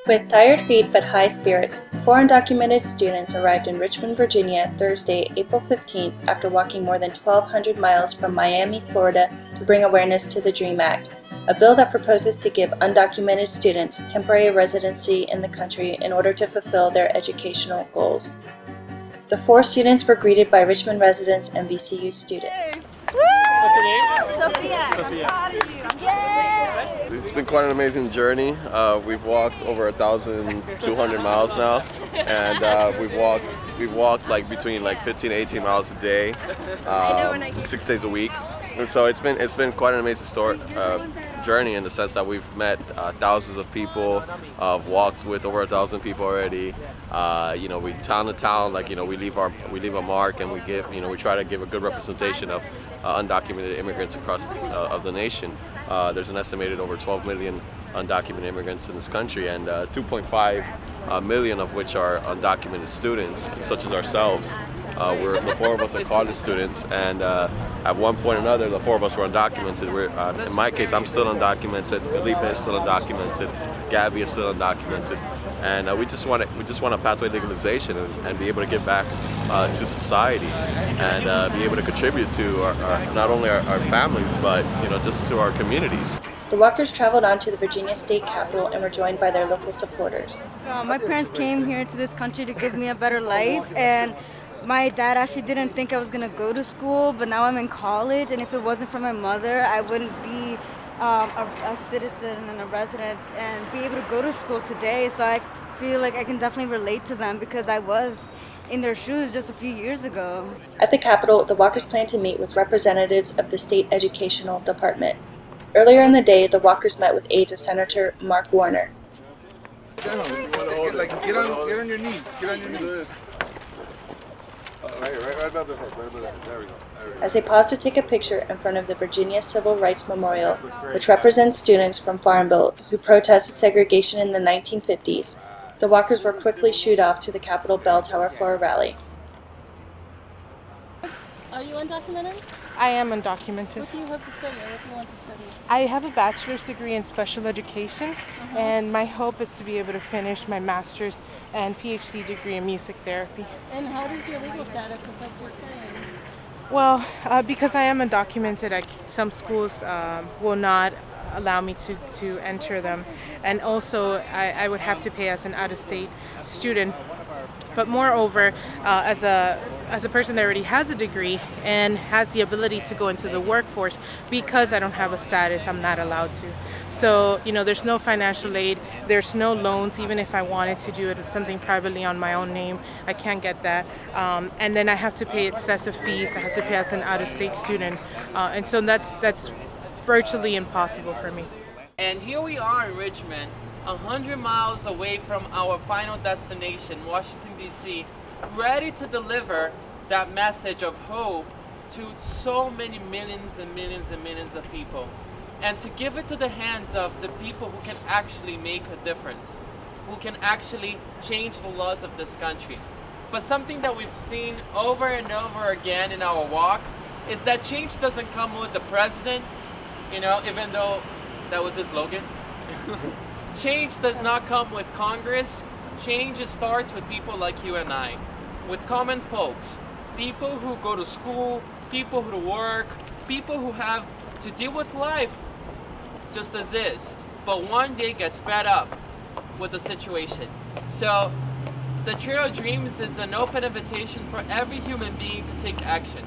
With tired feet but high spirits, 4 undocumented students arrived in Richmond, Virginia, Thursday, April 15th after walking more than 1,200 miles from Miami, Florida to bring awareness to the DREAM Act, a bill that proposes to give undocumented students temporary residency in the country in order to fulfill their educational goals. The 4 students were greeted by Richmond residents and VCU students. What's your name? Sophia. Sophia. It's been quite an amazing journey. We've walked over 1,200 miles now, and we've walked like between 15 to 18 miles a day, 6 days a week. And so it's been quite an amazing journey in the sense that we've met thousands of people, walked with over 1,000 people already. We town to town, we leave a mark, and we try to give a good representation of undocumented immigrants across of the nation. There's an estimated over 12 million undocumented immigrants in this country, and 2.5 million of which are undocumented students, such as ourselves. The 4 of us are college students, and at one point or another, the 4 of us were undocumented. In my case, I'm still undocumented. Felipe is still undocumented. Gabby is still undocumented, and we just want a pathway to legalization and be able to get back to society and be able to contribute to not only our families, but just to our communities. The walkers traveled on to the Virginia State Capitol and were joined by their local supporters. My parents came here to this country to give me a better life, and my dad actually didn't think I was going to go to school, but now I'm in college, and if it wasn't for my mother, I wouldn't be a citizen and a resident and be able to go to school today. So I feel like I can definitely relate to them because I was in their shoes just a few years ago. At the Capitol, the walkers plan to meet with representatives of the state educational department. Earlier in the day, the walkers met with aides of Senator Mark Warner. Get on your knees. Get on your knees. Right above the head. Right above the head. There we go. As they paused to take a picture in front of the Virginia Civil Rights Memorial, which represents students from Farmville who protested segregation in the 1950s, the walkers were quickly shooed off to the Capitol bell tower for a rally. Are you undocumented? I am undocumented. What do you hope to study, or what do you want to study? I have a bachelor's degree in special education, and my hope is to be able to finish my master's and PhD degree in music therapy. And how does your legal status affect your studying? Well, because I am undocumented, some schools will not allow me to enter them, and also I would have to pay as an out-of-state student. But moreover, as a person that already has a degree and has the ability to go into the workforce, because I don't have a status, I'm not allowed to. So, there's no financial aid, there's no loans. Even if I wanted to do something privately on my own name, I can't get that. And then I have to pay excessive fees. I have to pay as an out-of-state student. And so that's virtually impossible for me. And here we are in Richmond, 100 miles away from our final destination, Washington, D.C., ready to deliver that message of hope to so many millions and millions and millions of people, and to give it to the hands of the people who can actually make a difference, who can actually change the laws of this country. But something that we've seen over and over again in our walk is that change doesn't come with the president, even though that was his slogan. Change does not come with Congress. Change starts with people like you and I, with common folks, people who go to school, people who work, people who have to deal with life just as is, but one day gets fed up with the situation. So the Trail of Dreams is an open invitation for every human being to take action.